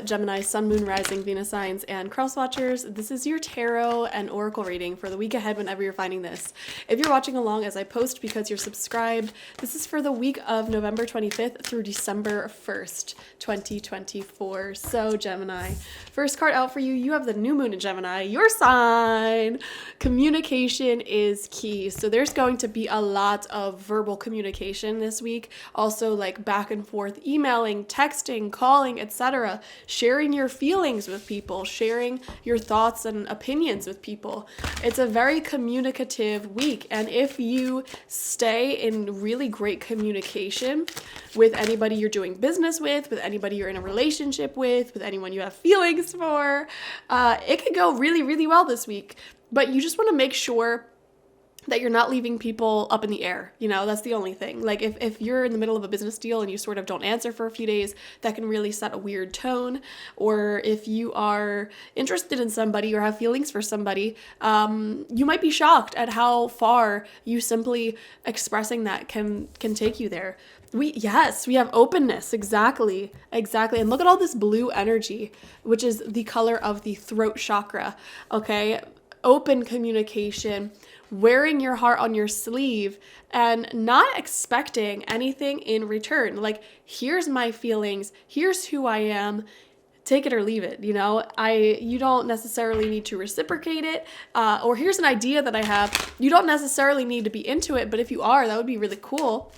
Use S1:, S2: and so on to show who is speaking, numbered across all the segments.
S1: Gemini, Sun, Moon, Rising, Venus signs, and cross watchers. This is your tarot and oracle reading for the week ahead whenever you're finding this. If you're watching along as I post because you're subscribed, this is for the week of November 25th through December 1st, 2024. So Gemini, first card out for you, you have the new moon in Gemini, your sign. Communication is key. So there's going to be a lot of verbal communication this week. Also like back and forth emailing, texting, calling, etc. Sharing your feelings with people, sharing your thoughts and opinions with people. It's a very communicative week, and if you stay in really great communication with anybody you're doing business with anybody you're in a relationship with anyone you have feelings for, it could go really, really well this week. But you just want to make sure that you're not leaving people up in the air. You know, that's the only thing. Like if you're in the middle of a business deal and you sort of don't answer for a few days, that can really set a weird tone. Or if you are interested in somebody or have feelings for somebody, you might be shocked at how far you simply expressing that can take you there. We have openness. Exactly. And look at all this blue energy, which is the color of the throat chakra. Okay. Open communication, wearing your heart on your sleeve and not expecting anything in return. Like, here's my feelings, here's who I am, take it or leave it, you know? You don't necessarily need to reciprocate it, or here's an idea that I have. You don't necessarily need to be into it, but if you are, that would be really cool.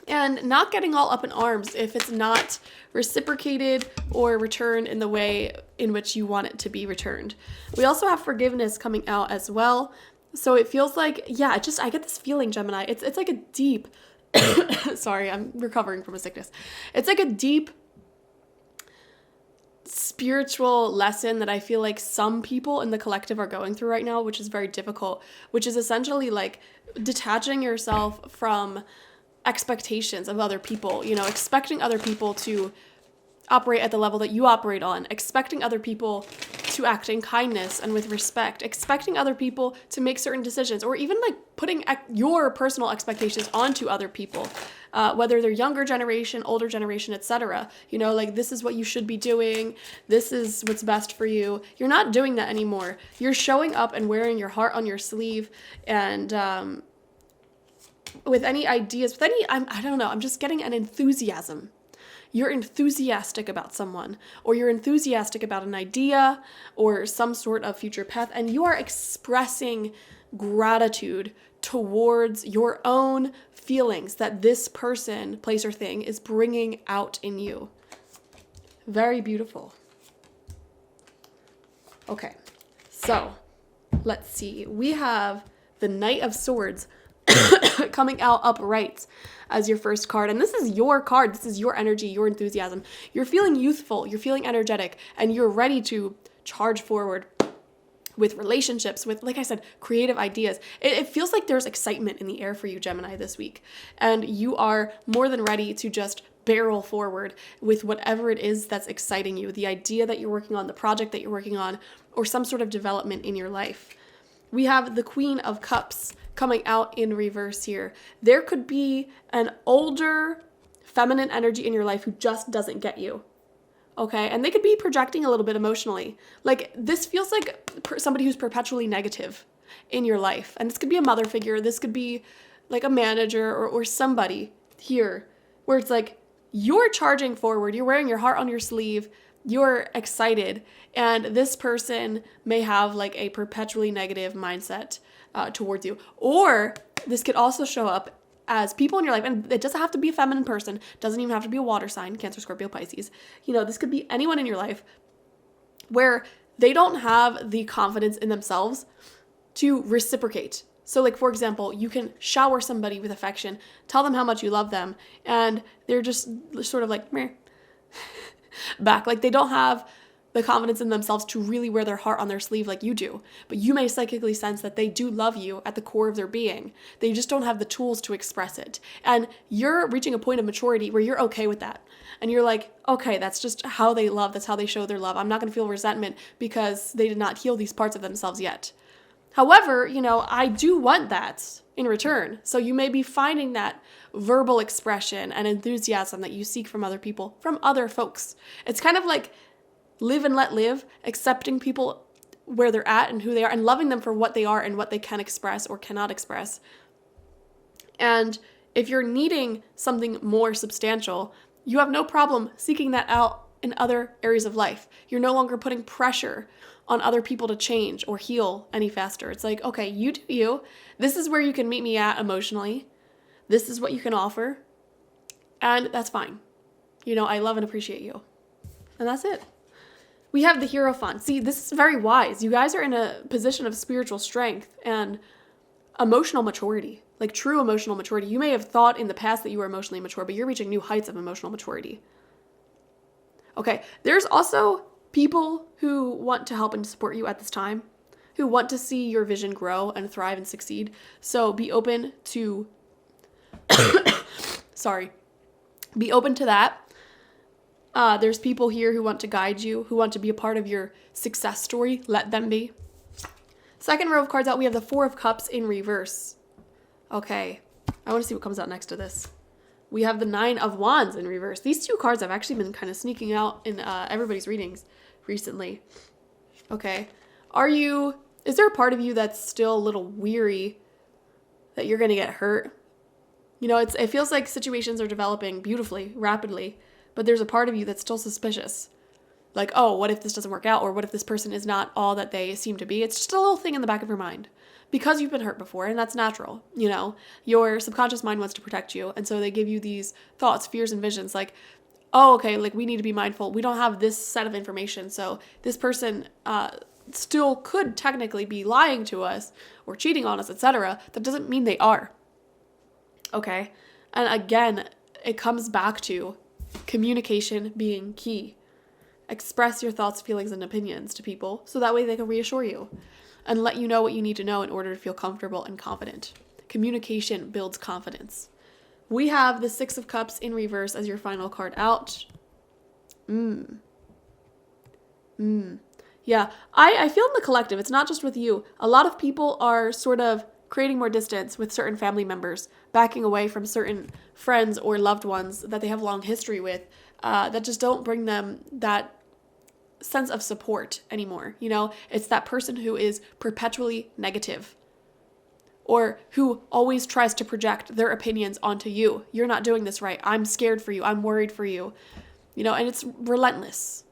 S1: And not getting all up in arms if it's not reciprocated or returned in the way in which you want it to be returned. We also have forgiveness coming out as well. So it feels like, I get this feeling, Gemini. It's like a deep, sorry, I'm recovering from a sickness. It's like a deep spiritual lesson that I feel like some people in the collective are going through right now, which is very difficult, which is essentially like detaching yourself from expectations of other people, you know, expecting other people to operate at the level that you operate on, expecting other people to act in kindness and with respect, expecting other people to make certain decisions, or even like putting your personal expectations onto other people, whether they're younger generation, older generation, etc. You know, like, this is what you should be doing. This is what's best for you. You're not doing that anymore. You're showing up and wearing your heart on your sleeve, and with any ideas, I don't know, I'm just getting an enthusiasm. You're enthusiastic about someone, or you're enthusiastic about an idea or some sort of future path, and you are expressing gratitude towards your own feelings that this person, place, or thing is bringing out in you. Very beautiful. Okay, so let's see. We have the Knight of Swords coming out upright as your first card. And this is your card. This is your energy, your enthusiasm. You're feeling youthful. You're feeling energetic. And you're ready to charge forward with relationships, with, like I said, creative ideas. It feels like there's excitement in the air for you, Gemini, this week. And you are more than ready to just barrel forward with whatever it is that's exciting you, the idea that you're working on, the project that you're working on, or some sort of development in your life. We have the Queen of Cups coming out in reverse here. There could be an older feminine energy in your life who just doesn't get you. Okay? And they could be projecting a little bit emotionally. Like, this feels like somebody who's perpetually negative in your life. And this could be a mother figure. This could be like a manager or somebody here where it's like, you're charging forward. You're wearing your heart on your sleeve. You're excited, and this person may have like a perpetually negative mindset towards you. Or this could also show up as people in your life, and it doesn't have to be a feminine person, doesn't even have to be a water sign, Cancer, Scorpio, Pisces. You know, this could be anyone in your life where they don't have the confidence in themselves to reciprocate. So like, for example, you can shower somebody with affection, tell them how much you love them, and they're just sort of like, meh. Back. Like, they don't have the confidence in themselves to really wear their heart on their sleeve like you do. But you may psychically sense that they do love you at the core of their being. They just don't have the tools to express it. And you're reaching a point of maturity where you're okay with that. And you're like, okay, that's just how they love. That's how they show their love. I'm not going to feel resentment because they did not heal these parts of themselves yet. However, you know, I do want that in return. So you may be finding that verbal expression and enthusiasm that you seek from other people, from other folks. It's kind of like live and let live, accepting people where they're at and who they are, and loving them for what they are and what they can express or cannot express. And if you're needing something more substantial, you have no problem seeking that out in other areas of life. You're no longer putting pressure on other people to change or heal any faster. It's like, okay, you do you. This is where you can meet me at emotionally. This is what you can offer. And that's fine. I love and appreciate you. And that's it. We have the Hierophant. See, this is very wise. You guys are in a position of spiritual strength and emotional maturity, like true emotional maturity. You may have thought in the past that you were emotionally mature, but you're reaching new heights of emotional maturity. Okay, there's also people who want to help and support you at this time, who want to see your vision grow and thrive and succeed. So be open to, be open to that. There's people here who want to guide you, who want to be a part of your success story. Let them be. Second row of cards out, we have the Four of Cups in reverse. Okay, I want to see what comes out next to this. We have the Nine of Wands in reverse. These two cards have actually been kind of sneaking out in everybody's readings recently. Okay, is there a part of you that's still a little weary that you're going to get hurt? It feels like situations are developing beautifully, rapidly, but there's a part of you that's still suspicious. Like, oh, what if this doesn't work out? Or what if this person is not all that they seem to be? It's just a little thing in the back of your mind. Because you've been hurt before, and that's natural, Your subconscious mind wants to protect you, and so they give you these thoughts, fears, and visions like, oh, okay, like we need to be mindful. We don't have this set of information, so this person still could technically be lying to us or cheating on us, etc. That doesn't mean they are. Okay? And again, it comes back to communication being key. Express your thoughts, feelings, and opinions to people so that way they can reassure you and let you know what you need to know in order to feel comfortable and confident. Communication builds confidence. We have the Six of Cups in reverse as your final card out. Yeah, I feel in the collective, it's not just with you. A lot of people are sort of creating more distance with certain family members, backing away from certain friends or loved ones that they have long history with, that just don't bring them that sense of support anymore. It's that person who is perpetually negative or who always tries to project their opinions onto you. You're not doing this right. I'm scared for you. I'm worried for you. And it's relentless.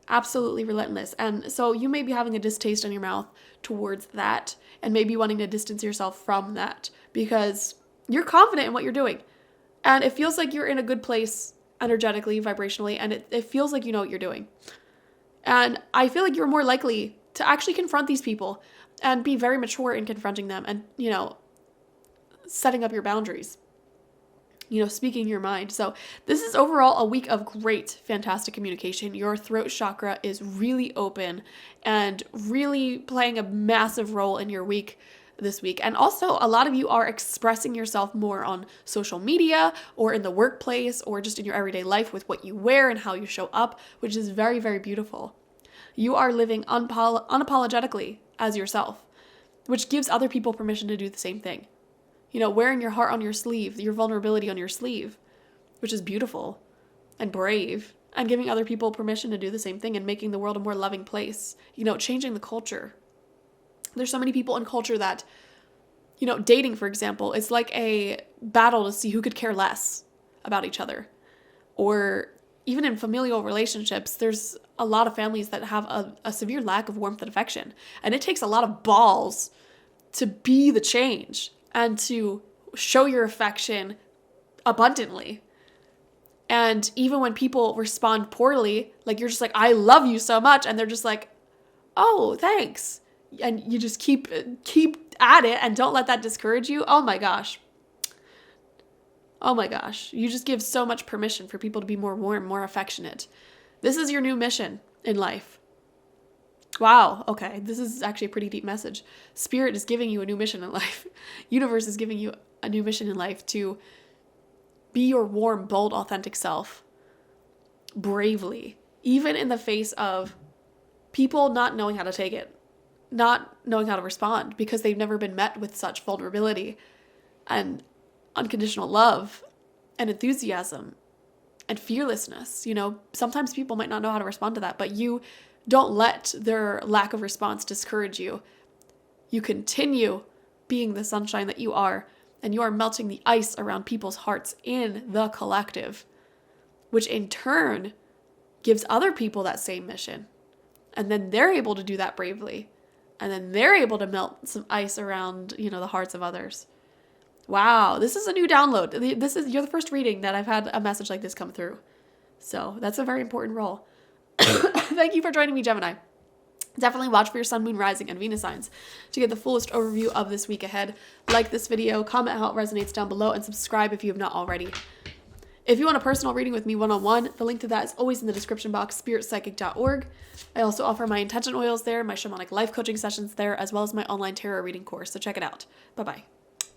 S1: Absolutely relentless. And so you may be having a distaste in your mouth towards that and maybe wanting to distance yourself from that because you're confident in what you're doing. And it feels like you're in a good place energetically, vibrationally, and it feels like you know what you're doing. And I feel like you're more likely to actually confront these people and be very mature in confronting them and, setting up your boundaries, speaking your mind. So this is overall a week of great, fantastic communication. Your throat chakra is really open and really playing a massive role in your week this week. And also a lot of you are expressing yourself more on social media or in the workplace or just in your everyday life with what you wear and how you show up, which is very, very beautiful. You are living unapologetically as yourself, which gives other people permission to do the same thing. Wearing your heart on your sleeve, your vulnerability on your sleeve, which is beautiful and brave, and giving other people permission to do the same thing and making the world a more loving place, changing the culture. There's so many people in culture that, dating, for example, it's like a battle to see who could care less about each other. Or even in familial relationships, there's a lot of families that have a severe lack of warmth and affection. And it takes a lot of balls to be the change and to show your affection abundantly. And even when people respond poorly, like you're just like, I love you so much. And they're just like, oh, thanks. And you just keep at it and don't let that discourage you. Oh my gosh. You just give so much permission for people to be more warm, more affectionate. This is your new mission in life. Wow. Okay. This is actually a pretty deep message. Spirit is giving you a new mission in life. Universe is giving you a new mission in life to be your warm, bold, authentic self. Bravely. Even in the face of people not knowing how to take it. Not knowing how to respond because they've never been met with such vulnerability and unconditional love and enthusiasm and fearlessness. You know, sometimes people might not know how to respond to that, but you don't let their lack of response discourage you. You continue being the sunshine that you are, and you are melting the ice around people's hearts in the collective, which in turn gives other people that same mission. And then they're able to do that bravely. And then they're able to melt some ice around, you know, the hearts of others. Wow, this is a new download. You're the first reading that I've had a message like this come through. So that's a very important role. Thank you for joining me, Gemini. Definitely watch for your sun, moon, rising, and Venus signs to get the fullest overview of this week ahead. Like this video, comment how it resonates down below, and subscribe if you have not already. If you want a personal reading with me one-on-one, the link to that is always in the description box, spiritpsychic.org. I also offer my intention oils there, my shamanic life coaching sessions there, as well as my online tarot reading course, so check it out. Bye-bye.